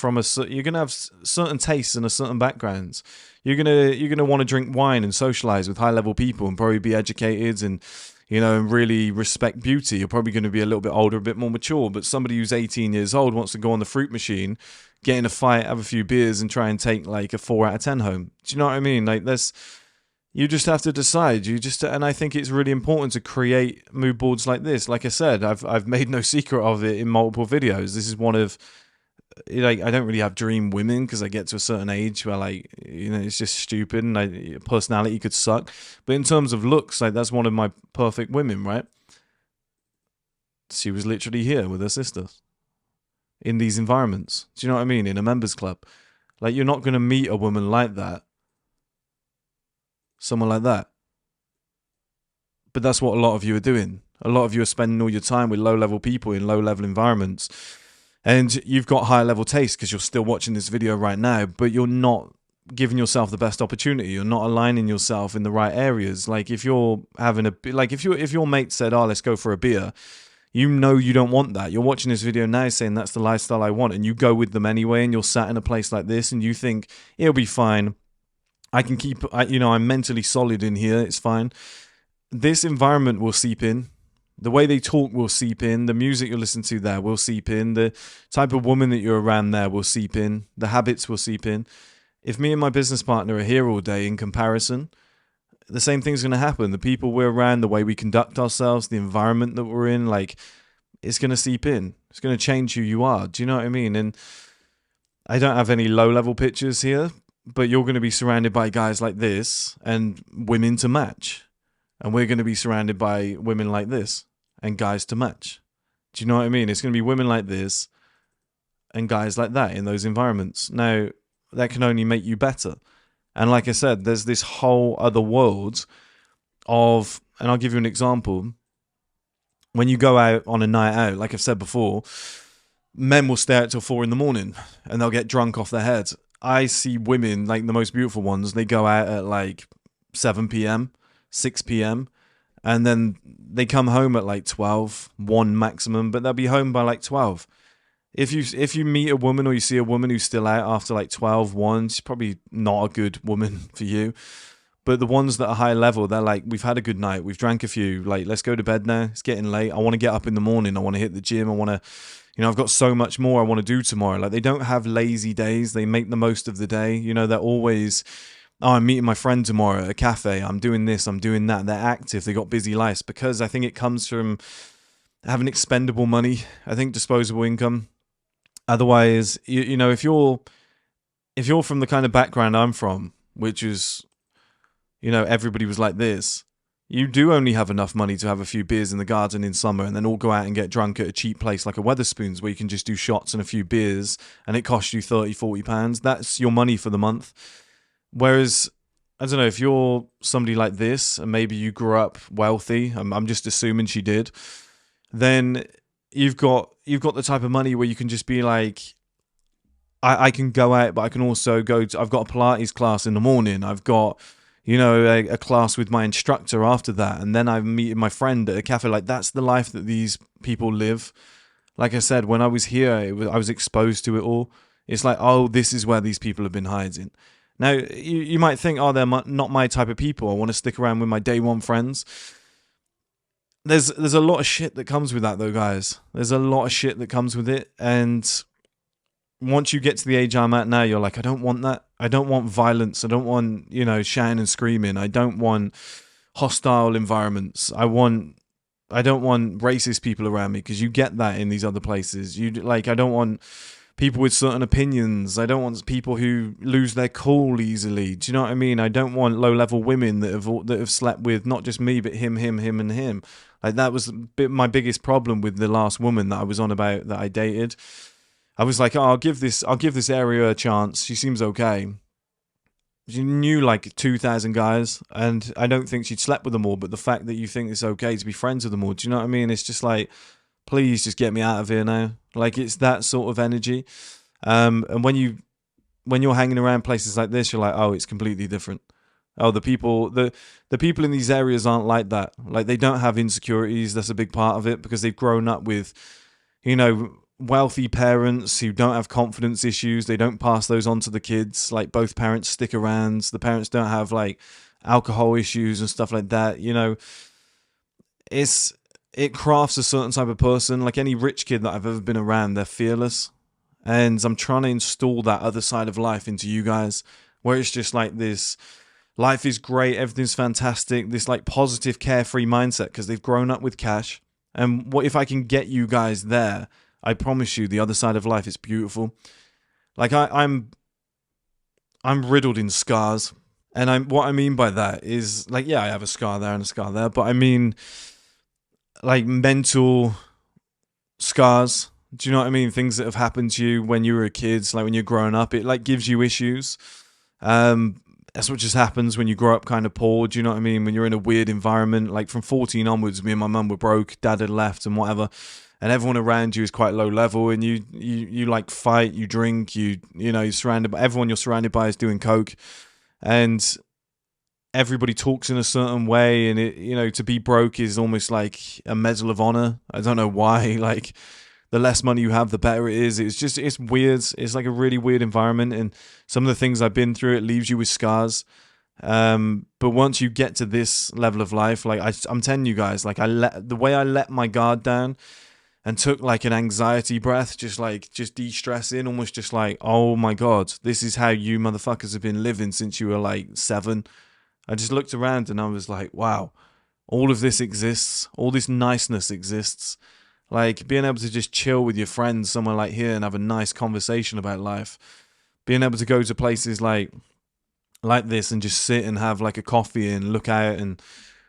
[SPEAKER 1] you're going to have certain tastes and a certain backgrounds. You're going to want to drink wine and socialize with high level people and probably be educated and, you know, and really respect beauty. You're probably going to be a little bit older, a bit more mature. But somebody who's 18 years old wants to go on the fruit machine, get in a fight, have a few beers, and try and take like a 4 out of 10 home. Do you know what I mean? Like, you just have to decide. And I think it's really important to create mood boards like this. Like I said, I've made no secret of it in multiple videos. This is one of, like, I don't really have dream women because I get to a certain age where, like, you know, it's just stupid and personality could suck. But in terms of looks, like, that's one of my perfect women, right? She was literally here with her sister in these environments. Do you know what I mean? In a members club. Like, you're not going to meet a woman like that. Someone like that. But that's what a lot of you are doing. A lot of you are spending all your time with low-level people in low-level environments. And you've got high-level taste because you're still watching this video right now, but you're not giving yourself the best opportunity. You're not aligning yourself in the right areas. Like, if you're having if your mate said, oh, let's go for a beer, you know you don't want that. You're watching this video now saying that's the lifestyle I want, and you go with them anyway, and you're sat in a place like this, and you think, it'll be fine. I can I'm mentally solid in here. It's fine. This environment will seep in. The way they talk will seep in. The music you listen to there will seep in. The type of woman that you're around there will seep in. The habits will seep in. If me and my business partner are here all day in comparison, the same thing's going to happen. The people we're around, the way we conduct ourselves, the environment that we're in, like, it's going to seep in. It's going to change who you are. Do you know what I mean? And I don't have any low-level pictures here, but you're going to be surrounded by guys like this and women to match. And we're going to be surrounded by women like this and guys to match. Do you know what I mean? It's going to be women like this and guys like that in those environments. Now, that can only make you better. And like I said, there's this whole other world of, and I'll give you an example. When you go out on a night out, like I've said before, men will stay out till 4 a.m. and they'll get drunk off their heads. I see women, like the most beautiful ones, they go out at like 7 p.m., 6 p.m., and then they come home at like 12, 1 maximum, but they'll be home by like 12. If you meet a woman or you see a woman who's still out after like 12, 1, she's probably not a good woman for you. But the ones that are high level, they're like, we've had a good night, we've drank a few, like, let's go to bed now, it's getting late, I want to get up in the morning, I want to hit the gym, I want to, I've got so much more I want to do tomorrow. Like, they don't have lazy days, they make the most of the day. They're always, oh, I'm meeting my friend tomorrow at a cafe, I'm doing this, I'm doing that. They're active, they got busy lives, because I think it comes from having expendable money, I think disposable income. Otherwise, if you're from the kind of background I'm from, which is, everybody was like this, you do only have enough money to have a few beers in the garden in summer and then all go out and get drunk at a cheap place like a Wetherspoons where you can just do shots and a few beers and it costs you £30-40. That's your money for the month. Whereas, I don't know, if you're somebody like this and maybe you grew up wealthy, I'm just assuming she did, then you've got the type of money where you can just be like, I can go out, but I can also I've got a Pilates class in the morning. I've got, a class with my instructor after that, and then I'm meeting my friend at a cafe. Like, that's the life that these people live. Like I said, when I was here, I was exposed to it all. It's like, oh, this is where these people have been hiding. Now, you might think, oh, they're not my type of people. I want to stick around with my day one friends. There's a lot of shit that comes with that, though, guys. There's a lot of shit that comes with it. And once you get to the age I'm at now, you're like, I don't want that. I don't want violence. I don't want, shouting and screaming. I don't want hostile environments. I don't want racist people around me, because you get that in these other places. I don't want people with certain opinions. I don't want people who lose their cool easily. Do you know what I mean? I don't want low-level women that have slept with not just me, but him, and him. Like, that was my biggest problem with the last woman that I was on about, that I dated. I was like, oh, I'll give this area a chance. She seems okay. She knew like 2,000 guys, and I don't think she'd slept with them all. But the fact that you think it's okay to be friends with them all, do you know what I mean? It's just like, please just get me out of here now. Like, it's that sort of energy. And when you're hanging around places like this, you're like, oh, it's completely different. Oh, the people in these areas aren't like that. Like, they don't have insecurities. That's a big part of it, because they've grown up with, wealthy parents who don't have confidence issues. They don't pass those on to the kids. Like, both parents stick around. The parents don't have like alcohol issues and stuff like that. It crafts a certain type of person. Like, any rich kid that I've ever been around, they're fearless. And I'm trying to install that other side of life into you guys, where it's just like this, life is great, everything's fantastic, this like positive, carefree mindset, because they've grown up with cash. And what if I can get you guys there? I promise you, the other side of life is beautiful. Like, I'm riddled in scars. And what I mean by that is, like, yeah, I have a scar there and a scar there, but I mean, like, mental scars. Do you know what I mean? Things that have happened to you when you were a kid, like when you're growing up, it like gives you issues. That's what just happens when you grow up kind of poor. Do you know what I mean? When you're in a weird environment, like from 14 onwards, me and my mum were broke, dad had left and whatever. And everyone around you is quite low level, and you like fight, you drink, you're surrounded by everyone you're surrounded by is doing coke, and everybody talks in a certain way, and it, to be broke is almost like a medal of honor. I don't know why. Like, the less money you have, the better it is. It's weird. It's like a really weird environment, and some of the things I've been through, it leaves you with scars. But once you get to this level of life, like I'm telling you guys, like the way I let my guard down and took like an anxiety breath, just de-stressing, almost just like, oh my God, this is how you motherfuckers have been living since you were like 7. I just looked around and I was like, wow, all of this exists. All this niceness exists. Like, being able to just chill with your friends somewhere like here and have a nice conversation about life. Being able to go to places like this and just sit and have like a coffee and look out, and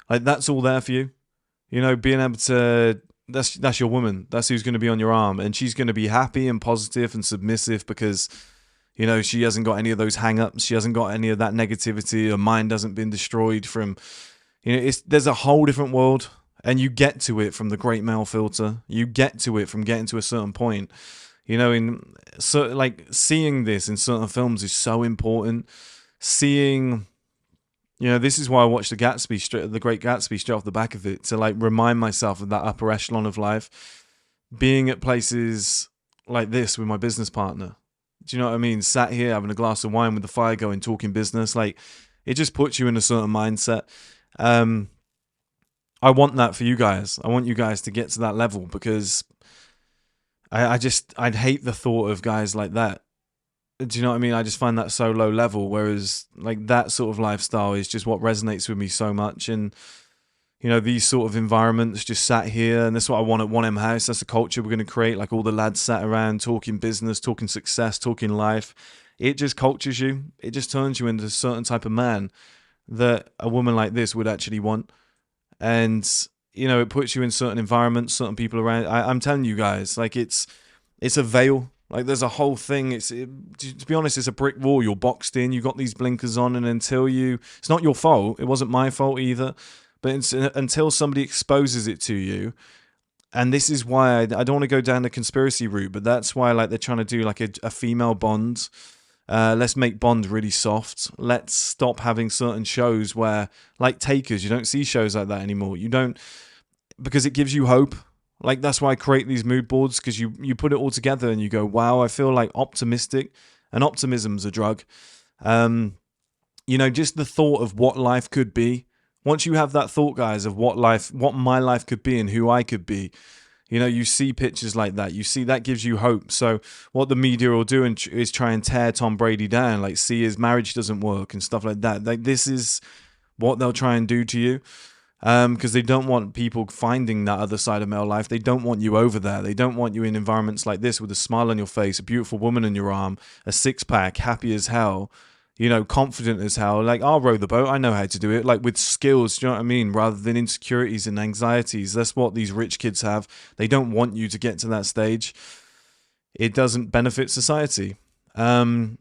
[SPEAKER 1] like, that's all there for you. Being able to, that's your woman. That's who's going to be on your arm, and she's going to be happy and positive and submissive because, she hasn't got any of those hang-ups. She hasn't got any of that negativity. Her mind hasn't been destroyed from, there's a whole different world. And you get to it from the great male filter. You get to it from getting to a certain point. Like, seeing this in certain films is so important. Seeing, this is why I watched The Great Gatsby straight off the back of it, to like remind myself of that upper echelon of life. Being at places like this with my business partner. Do you know what I mean? Sat here having a glass of wine with the fire going, talking business. Like, it just puts you in a certain mindset. I want that for you guys. I want you guys to get to that level, because I'd hate the thought of guys like that. Do you know what I mean? I just find that so low level, whereas like that sort of lifestyle is just what resonates with me so much. And, these sort of environments, just sat here, and that's what I want at 1M House. That's the culture we're going to create, like all the lads sat around talking business, talking success, talking life. It just cultures you. It just turns you into a certain type of man that a woman like this would actually want. And, it puts you in certain environments, certain people around. I'm telling you guys, like, it's a veil. Like, there's a whole thing. To be honest, it's a brick wall. You're boxed in. You got these blinkers on, and it's not your fault. It wasn't my fault either. But until somebody exposes it to you, and this is why I don't want to go down the conspiracy route, but that's why, like, they're trying to do like a female bond. Let's make Bond really soft. Let's stop having certain shows where, like Takers, you don't see shows like that anymore. You don't, because it gives you hope. Like, that's why I create these mood boards, because you put it all together and you go, wow, I feel like optimistic, and optimism's a drug. You know, just the thought of what life could be. Once you have that thought, guys, of what my life could be and who I could be, you know, you see pictures like that. You see that gives you hope. So what the media will do is try and tear Tom Brady down, like see his marriage doesn't work and stuff like that. Like, this is what they'll try and do to you, because they don't want people finding that other side of male life. They don't want you over there. They don't want you in environments like this with a smile on your face, a beautiful woman in your arm, a six-pack, happy as hell, you know, confident as hell. Like, I'll row the boat. I know how to do it. Like, with skills, do you know what I mean? Rather than insecurities and anxieties. That's what these rich kids have. They don't want you to get to that stage. It doesn't benefit society. You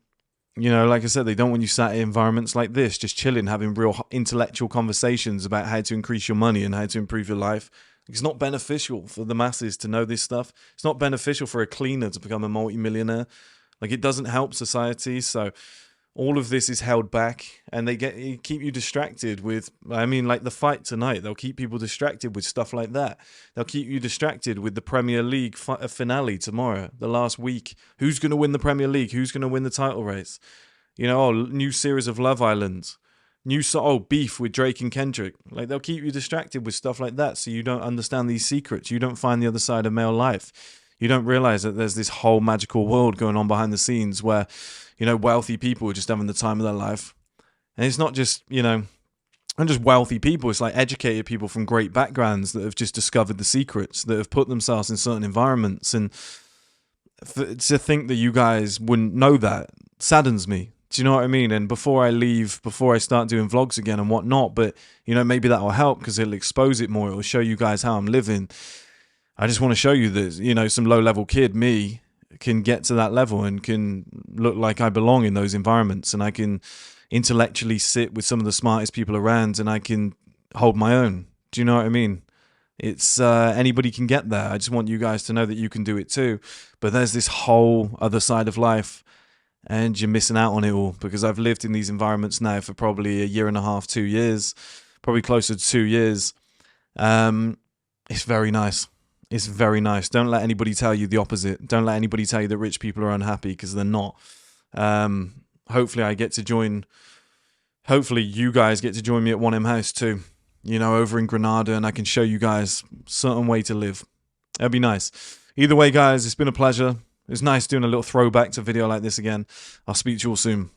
[SPEAKER 1] know, like I said, they don't want you sat in environments like this, just chilling, having real intellectual conversations about how to increase your money and how to improve your life. It's not beneficial for the masses to know this stuff. It's not beneficial for a cleaner to become a multimillionaire. Like, it doesn't help society. So all of this is held back, and they keep you distracted with, I mean, like the fight tonight. They'll keep people distracted with stuff like that. They'll keep you distracted with the Premier League finale tomorrow, the last week. Who's going to win the Premier League? Who's going to win the title race? You know, new series of Love Island. Beef with Drake and Kendrick. Like, they'll keep you distracted with stuff like that, so you don't understand these secrets. You don't find the other side of male life. You don't realize that there's this whole magical world going on behind the scenes where, you know, wealthy people are just having the time of their life. And it's not just, you know, not just wealthy people. It's like educated people from great backgrounds that have just discovered the secrets, that have put themselves in certain environments. And to think that you guys wouldn't know that saddens me. Do you know what I mean? And before I leave, before I start doing vlogs again and whatnot, but, you know, maybe that will help because it'll expose it more. It'll show you guys how I'm living. I just want to show you that, you know, some low-level kid, me, can get to that level and can look like I belong in those environments, and I can intellectually sit with some of the smartest people around, and I can hold my own. Do you know what I mean? It's anybody can get there. I just want you guys to know that you can do it too. But there's this whole other side of life, and you're missing out on it all, because I've lived in these environments now for probably a year and a half, 2 years, probably closer to 2 years. It's very nice. It's very nice. Don't let anybody tell you the opposite. Don't let anybody tell you that rich people are unhappy, because they're not. Hopefully I get to join, hopefully you guys get to join me at 1M House too, you know, over in Granada, and I can show you guys a certain way to live. That'd be nice. Either way, guys, it's been a pleasure. It's nice doing a little throwback to a video like this again. I'll speak to you all soon.